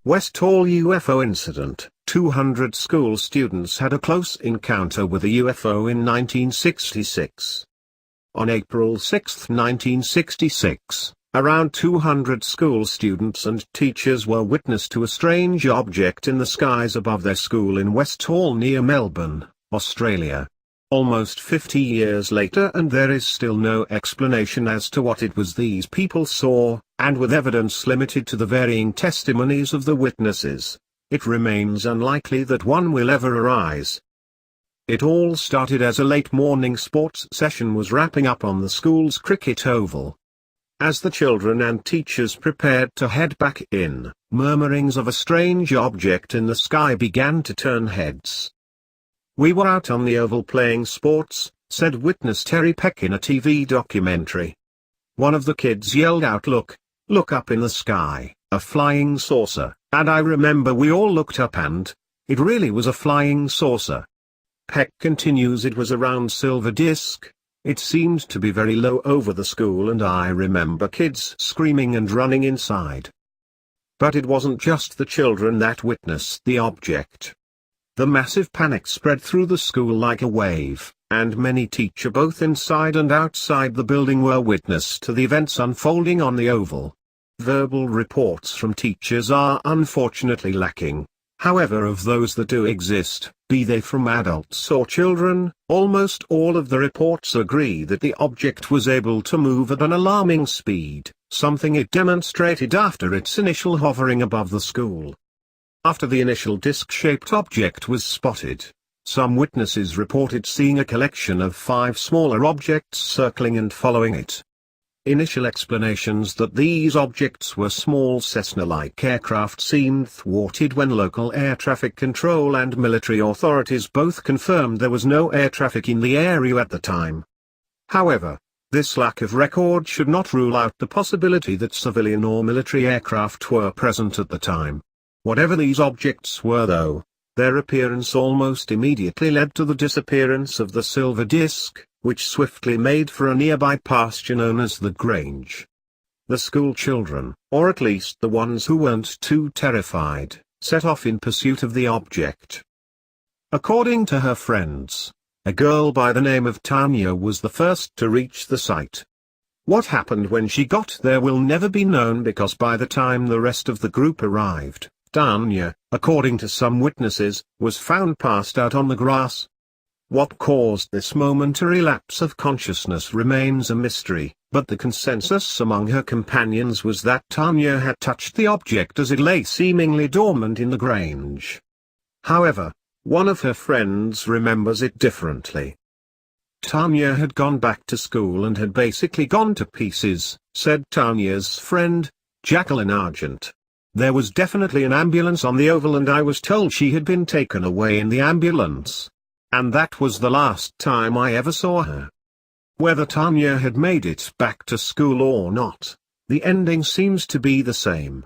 Westall UFO Incident. 200 school students had a close encounter with a UFO in 1966. On April 6, 1966, around 200 school students and teachers were witness to a strange object in the skies above their school in Westall near Melbourne, Australia. Almost 50 years later, and there is still no explanation as to what it was these people saw, and with evidence limited to the varying testimonies of the witnesses, it remains unlikely that one will ever arise. It all started as a late morning sports session was wrapping up on the school's cricket oval. As the children and teachers prepared to head back in, murmurings of a strange object in the sky began to turn heads. "We were out on the oval playing sports," said witness Terry Peck in a TV documentary. One of the kids yelled out, look up in the sky, a flying saucer," and I remember we all looked up and it really was a flying saucer. Peck continues, "It was a round silver disc. It seemed to be very low over the school and I remember kids screaming and running inside." But it wasn't just the children that witnessed the object. The massive panic spread through the school like a wave, and many teachers both inside and outside the building were witness to the events unfolding on the oval. Verbal reports from teachers are unfortunately lacking. However, of those that do exist, be they from adults or children, almost all of the reports agree that the object was able to move at an alarming speed, something it demonstrated after its initial hovering above the school. After the initial disc-shaped object was spotted, some witnesses reported seeing a collection of 5 smaller objects circling and following it. Initial explanations that these objects were small Cessna-like aircraft seemed thwarted when local air traffic control and military authorities both confirmed there was no air traffic in the area at the time. However, this lack of record should not rule out the possibility that civilian or military aircraft were present at the time. Whatever these objects were though, their appearance almost immediately led to the disappearance of the silver disc, which swiftly made for a nearby pasture known as the Grange. The school children, or at least the ones who weren't too terrified, set off in pursuit of the object. According to her friends, a girl by the name of Tanya was the first to reach the site. What happened when she got there will never be known because by the time the rest of the group arrived, Tanya, according to some witnesses, was found passed out on the grass. What caused this momentary lapse of consciousness remains a mystery, but the consensus among her companions was that Tanya had touched the object as it lay seemingly dormant in the Grange. However, one of her friends remembers it differently. "Tanya had gone back to school and had basically gone to pieces," said Tanya's friend, Jacqueline Argent. "There was definitely an ambulance on the oval and I was told she had been taken away in the ambulance. And that was the last time I ever saw her." Whether Tanya had made it back to school or not, the ending seems to be the same.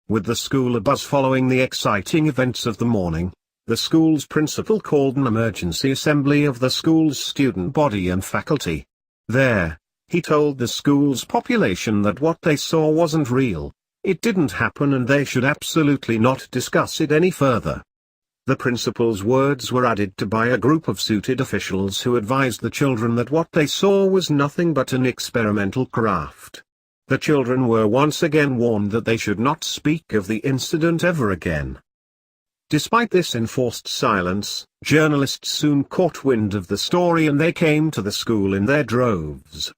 With the school abuzz following the exciting events of the morning, the school's principal called an emergency assembly of the school's student body and faculty. There, he told the school's population that what they saw wasn't real, it didn't happen and they should absolutely not discuss it any further. The principal's words were added to by a group of suited officials who advised the children that what they saw was nothing but an experimental craft. The children were once again warned that they should not speak of the incident ever again. Despite this enforced silence, journalists soon caught wind of the story and they came to the school in their droves.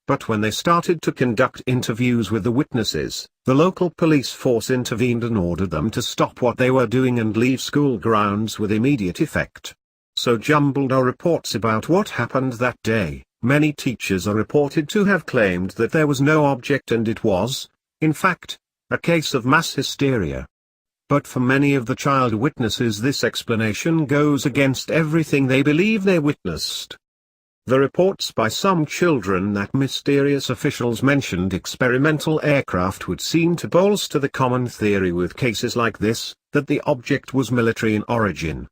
But when they started to conduct interviews with the witnesses, the local police force intervened and ordered them to stop what they were doing and leave school grounds with immediate effect. So jumbled are reports about what happened that day. Many teachers are reported to have claimed that there was no object and it was, in fact, a case of mass hysteria. But for many of the child witnesses this explanation goes against everything they believe they witnessed. The reports by some children that mysterious officials mentioned experimental aircraft would seem to bolster the common theory with cases like this, that the object was military in origin.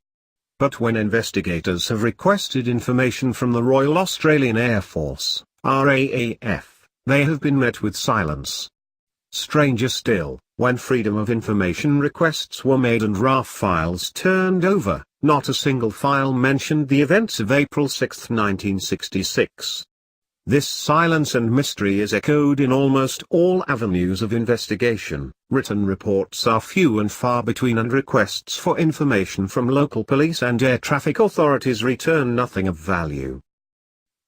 But when investigators have requested information from the Royal Australian Air Force, RAAF, they have been met with silence. Stranger still, When Freedom of Information requests were made and RAF files turned over, not a single file mentioned the events of April 6, 1966. This silence and mystery is echoed in almost all avenues of investigation. Written reports are few and far between, and requests for information from local police and air traffic authorities return nothing of value.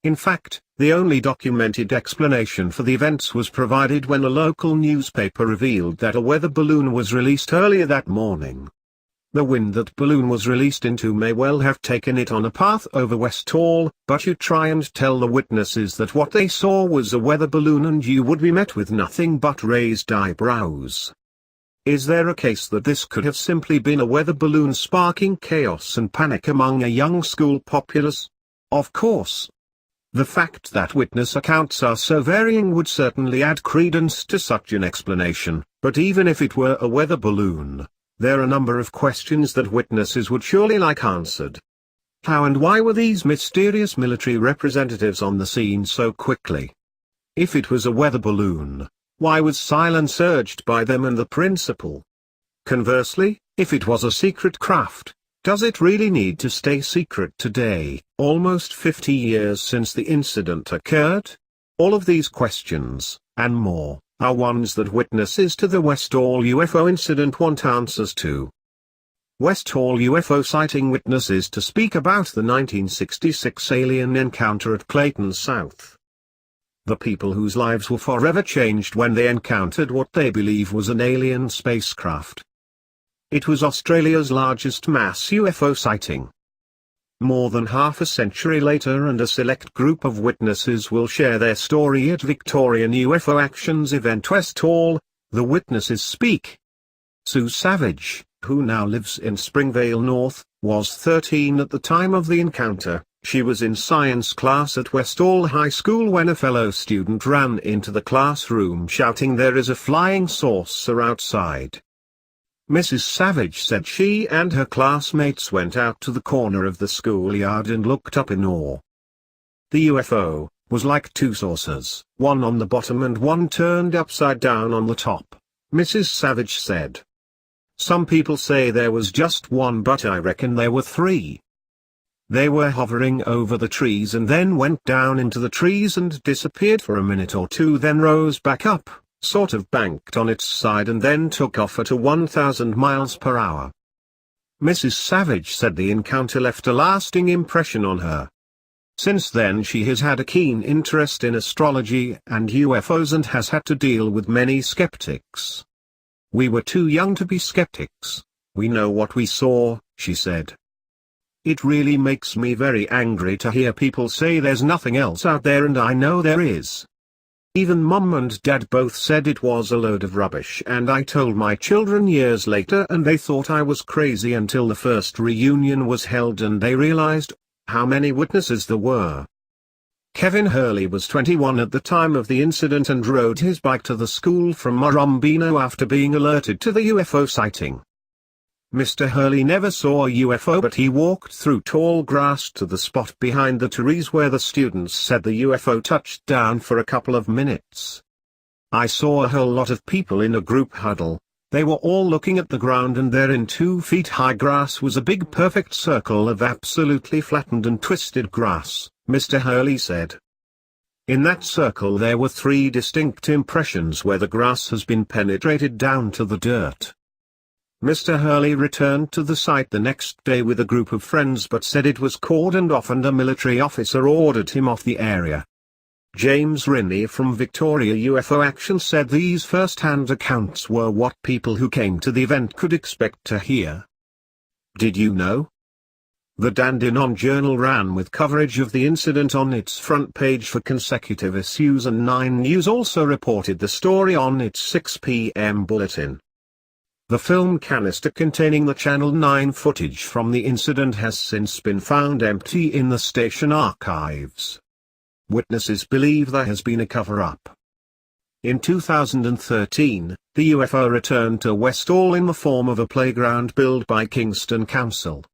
In fact, the only documented explanation for the events was provided when a local newspaper revealed that a weather balloon was released earlier that morning. The wind that balloon was released into may well have taken it on a path over Westall, but you try and tell the witnesses that what they saw was a weather balloon and you would be met with nothing but raised eyebrows. Is there a case that this could have simply been a weather balloon sparking chaos and panic among a young school populace? Of course. The fact that witness accounts are so varying would certainly add credence to such an explanation, but even if it were a weather balloon, there are a number of questions that witnesses would surely like answered. How and why were these mysterious military representatives on the scene so quickly? If it was a weather balloon, why was silence urged by them and the principal? Conversely, if it was a secret craft, does it really need to stay secret today, almost 50 years since the incident occurred? All of these questions, and more, are ones that witnesses to the Westall UFO incident want answers to. Westall UFO sighting witnesses to speak about the 1966 alien encounter at Clayton South. The people whose lives were forever changed when they encountered what they believe was an alien spacecraft. It was Australia's largest mass UFO sighting. More than half a century later, and a select group of witnesses will share their story at Victorian UFO Actions event Westall. The witnesses speak. Sue Savage, who now lives in Springvale North, was 13 at the time of the encounter. She was in science class at Westall High School when a fellow student ran into the classroom shouting, "There is a flying saucer outside." Mrs. Savage said she and her classmates went out to the corner of the schoolyard and looked up in awe. The UFO was like two saucers, one on the bottom and one turned upside down on the top, Mrs. Savage said. Some people say there was just one, but I reckon there were three. They were hovering over the trees and then went down into the trees and disappeared for a minute or two, then rose back up, sort of banked on its side, and then took off at 1,000 miles per hour. Mrs. Savage said the encounter left a lasting impression on her. Since then she has had a keen interest in astrology and UFOs and has had to deal with many skeptics. "We were too young to be skeptics. We know what we saw," she said. "It really makes me very angry to hear people say there's nothing else out there, and I know there is. Even Mum and Dad both said it was a load of rubbish, and I told my children years later and they thought I was crazy until the first reunion was held and they realized how many witnesses there were." Kevin Hurley was 21 at the time of the incident and rode his bike to the school from Murrumbidgee after being alerted to the UFO sighting. Mr. Hurley never saw a UFO, but he walked through tall grass to the spot behind the trees where the students said the UFO touched down for a couple of minutes. "I saw a whole lot of people in a group huddle. They were all looking at the ground, and there in 2 feet high grass was a big perfect circle of absolutely flattened and twisted grass," Mr. Hurley said. "In that circle there were 3 distinct impressions where the grass has been penetrated down to the dirt." Mr. Hurley returned to the site the next day with a group of friends, but said it was cordoned off and a military officer ordered him off the area. James Rinney from Victoria UFO Action said these first-hand accounts were what people who came to the event could expect to hear. "Did you know?" The Dandenong Journal ran with coverage of the incident on its front page for consecutive issues, and 9 News also reported the story on its 6 p.m. bulletin. The film canister containing the Channel 9 footage from the incident has since been found empty in the station archives. Witnesses believe there has been a cover-up. In 2013, the UFO returned to Westall in the form of a playground built by Kingston Council.